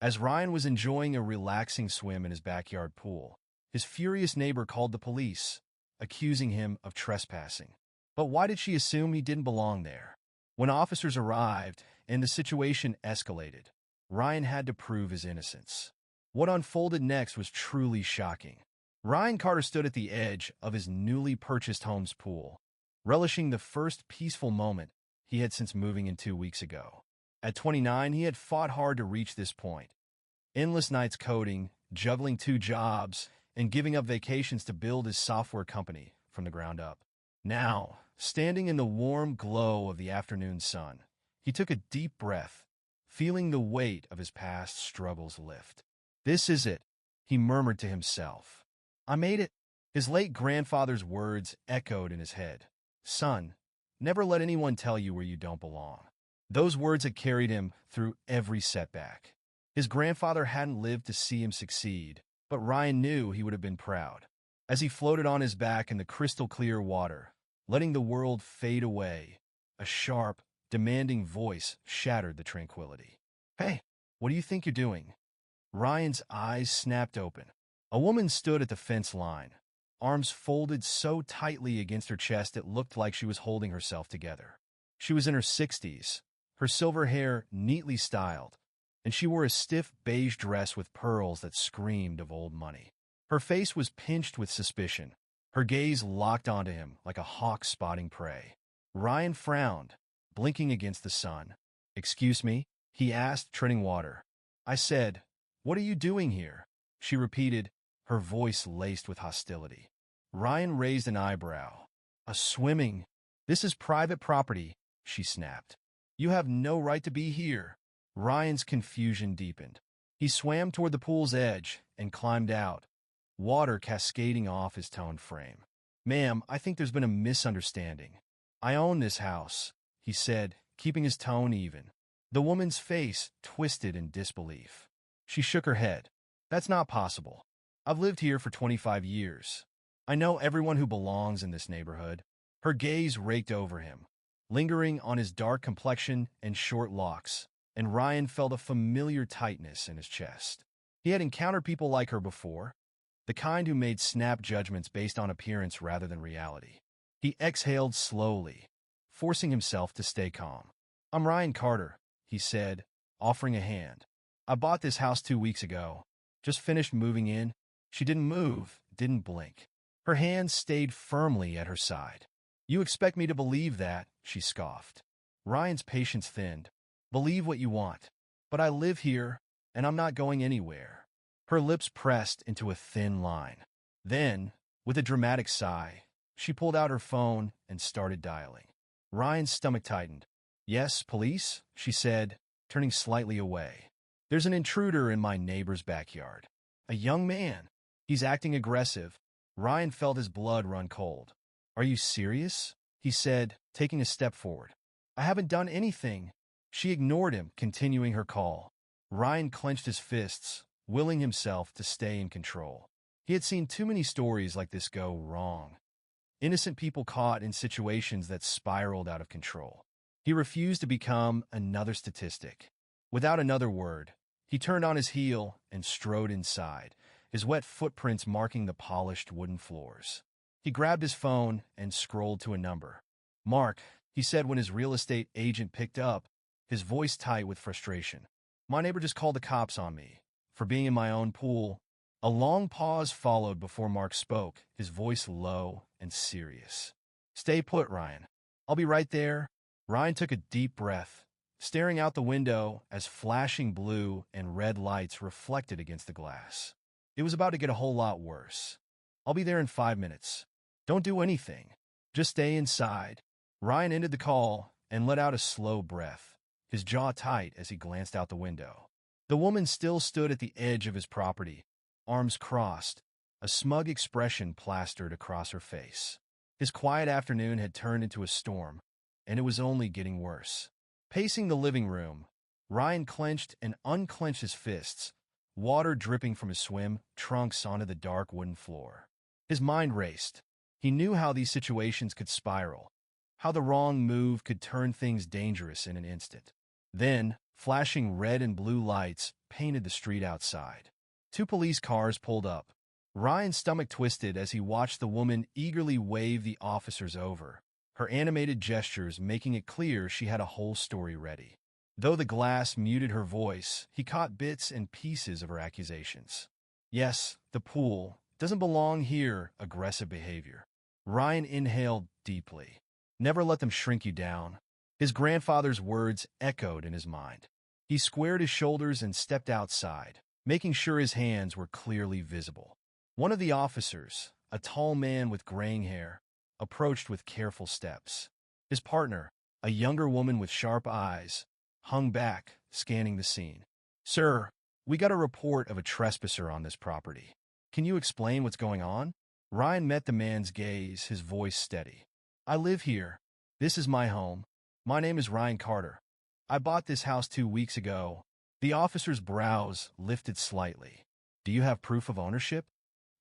As Ryan was enjoying a relaxing swim in his backyard pool, his furious neighbor called the police, accusing him of trespassing. But why did she assume he didn't belong there? When officers arrived and the situation escalated, Ryan had to prove his innocence. What unfolded next was truly shocking. Ryan Carter stood at the edge of his newly purchased home's pool, relishing the first peaceful moment he had since moving in 2 weeks ago. At 29, he had fought hard to reach this point. Endless nights coding, juggling 2 jobs, and giving up vacations to build his software company from the ground up. Now, standing in the warm glow of the afternoon sun, he took a deep breath, feeling the weight of his past struggles lift. "This is it," he murmured to himself. "I made it." His late grandfather's words echoed in his head. "Son, never let anyone tell you where you don't belong." Those words had carried him through every setback. His grandfather hadn't lived to see him succeed, but Ryan knew he would have been proud. As he floated on his back in the crystal-clear water, letting the world fade away, a sharp, demanding voice shattered the tranquility. "Hey, what do you think you're doing?" Ryan's eyes snapped open. A woman stood at the fence line, arms folded so tightly against her chest it looked like she was holding herself together. She was in her 60s, her silver hair neatly styled, and she wore a stiff beige dress with pearls that screamed of old money. Her face was pinched with suspicion, her gaze locked onto him like a hawk spotting prey. Ryan frowned, blinking against the sun. "Excuse me?" he asked, treading water. "I said, what are you doing here?" she repeated, her voice laced with hostility. Ryan raised an eyebrow. "Swimming? This is private property," she snapped. "You have no right to be here." Ryan's confusion deepened. He swam toward the pool's edge and climbed out, water cascading off his toned frame. "Ma'am, I think there's been a misunderstanding. I own this house," he said, keeping his tone even. The woman's face twisted in disbelief. She shook her head. "That's not possible. I've lived here for 25 years. I know everyone who belongs in this neighborhood." Her gaze raked over him, lingering on his dark complexion and short locks, and Ryan felt a familiar tightness in his chest. He had encountered people like her before, the kind who made snap judgments based on appearance rather than reality. He exhaled slowly, forcing himself to stay calm. "I'm Ryan Carter," he said, offering a hand. "I bought this house 2 weeks ago. Just finished moving in." She didn't move, didn't blink. Her hands stayed firmly at her side. "You expect me to believe that?" she scoffed. Ryan's patience thinned. "Believe what you want. But I live here, and I'm not going anywhere." Her lips pressed into a thin line. Then, with a dramatic sigh, she pulled out her phone and started dialing. Ryan's stomach tightened. "Yes, police?" she said, turning slightly away. "There's an intruder in my neighbor's backyard. A young man. He's acting aggressive." Ryan felt his blood run cold. "Are you serious?" he said, taking a step forward. "I haven't done anything." She ignored him, continuing her call. Ryan clenched his fists, willing himself to stay in control. He had seen too many stories like this go wrong. Innocent people caught in situations that spiraled out of control. He refused to become another statistic. Without another word, he turned on his heel and strode inside, his wet footprints marking the polished wooden floors. He grabbed his phone and scrolled to a number. "Mark," he said when his real estate agent picked up, his voice tight with frustration. "My neighbor just called the cops on me for being in my own pool." A long pause followed before Mark spoke, his voice low and serious. "Stay put, Ryan. I'll be right there." Ryan took a deep breath, staring out the window as flashing blue and red lights reflected against the glass. It was about to get a whole lot worse. "I'll be there in 5 minutes. Don't do anything. Just stay inside." Ryan ended the call and let out a slow breath, his jaw tight as he glanced out the window. The woman still stood at the edge of his property, arms crossed, a smug expression plastered across her face. His quiet afternoon had turned into a storm, and it was only getting worse. Pacing the living room, Ryan clenched and unclenched his fists, water dripping from his swim trunks onto the dark wooden floor. His mind raced. He knew how these situations could spiral, how the wrong move could turn things dangerous in an instant. Then, Flashing red and blue lights painted the street outside. Two police cars pulled up. Ryan's stomach twisted as he watched the woman eagerly wave the officers over, her animated gestures making it clear she had a whole story ready. Though the glass muted her voice, he caught bits and pieces of her accusations. Yes, the pool doesn't belong here, aggressive behavior. Ryan inhaled deeply. Never let them shrink you down. His grandfather's words echoed in his mind. He squared his shoulders and stepped outside, making sure his hands were clearly visible. One of the officers, a tall man with graying hair, approached with careful steps. His partner, a younger woman with sharp eyes, hung back, scanning the scene. "Sir, we got a report of a trespasser on this property. Can you explain what's going on?" Ryan met the man's gaze, his voice steady. "I live here. This is my home. My name is Ryan Carter. I bought this house 2 weeks ago." The officer's brows lifted slightly. "Do you have proof of ownership?"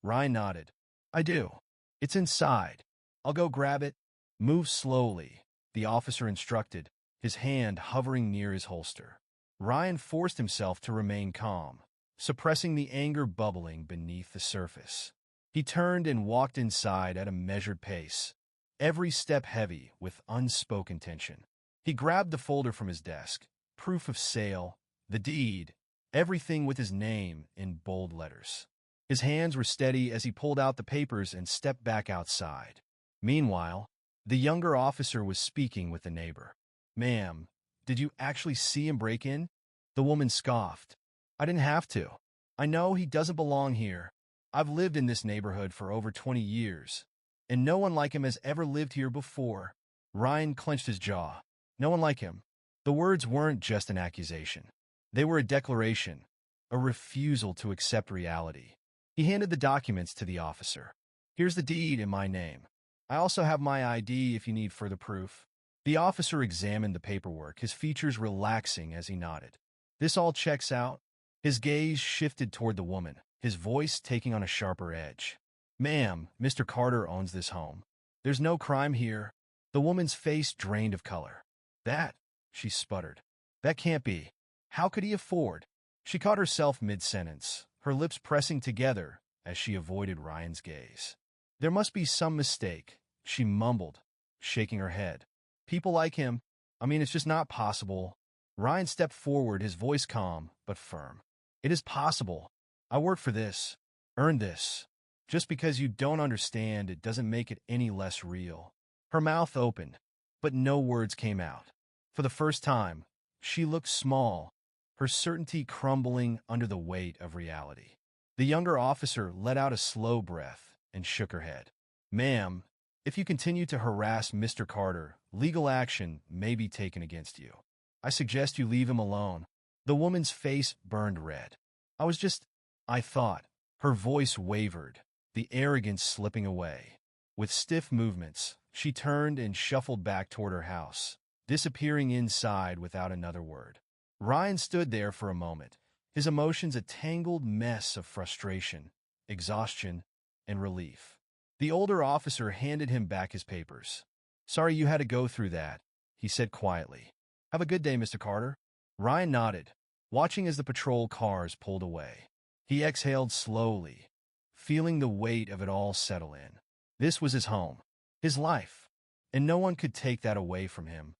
Ryan nodded. "I do. It's inside. I'll go grab it." "Move slowly," the officer instructed, his hand hovering near his holster. Ryan forced himself to remain calm, suppressing the anger bubbling beneath the surface. He turned and walked inside at a measured pace, every step heavy with unspoken tension. He grabbed the folder from his desk, proof of sale, the deed, everything with his name in bold letters. His hands were steady as he pulled out the papers and stepped back outside. Meanwhile, the younger officer was speaking with the neighbor. "Ma'am, did you actually see him break in?" The woman scoffed. "I didn't have to. I know he doesn't belong here. I've lived in this neighborhood for over 20 years, and no one like him has ever lived here before." Ryan clenched his jaw. No one like him. The words weren't just an accusation. They were a declaration, a refusal to accept reality. He handed the documents to the officer. "Here's the deed in my name. I also have my ID if you need further proof." The officer examined the paperwork, his features relaxing as he nodded. "This all checks out." His gaze shifted toward the woman, his voice taking on a sharper edge. "Ma'am, Mr. Carter owns this home. There's no crime here." The woman's face drained of color. "That," she sputtered. "That can't be. How could he afford?" She caught herself mid-sentence, her lips pressing together as she avoided Ryan's gaze. "There must be some mistake," she mumbled, shaking her head. "People like him, it's just not possible." Ryan stepped forward, his voice calm but firm. "It is possible. I worked for this, earned this. Just because you don't understand, it doesn't make it any less real." Her mouth opened, but no words came out. For the first time, she looked small, her certainty crumbling under the weight of reality. The younger officer let out a slow breath and shook her head. "Ma'am, if you continue to harass Mr. Carter, legal action may be taken against you. I suggest you leave him alone." The woman's face burned red. I thought." Her voice wavered, the arrogance slipping away. With stiff movements, she turned and shuffled back toward her house, disappearing inside without another word. Ryan stood there for a moment, his emotions a tangled mess of frustration, exhaustion, and relief. The older officer handed him back his papers. "Sorry you had to go through that," he said quietly. "Have a good day, Mr. Carter." Ryan nodded, watching as the patrol cars pulled away. He exhaled slowly, feeling the weight of it all settle in. This was his home, his life, and no one could take that away from him.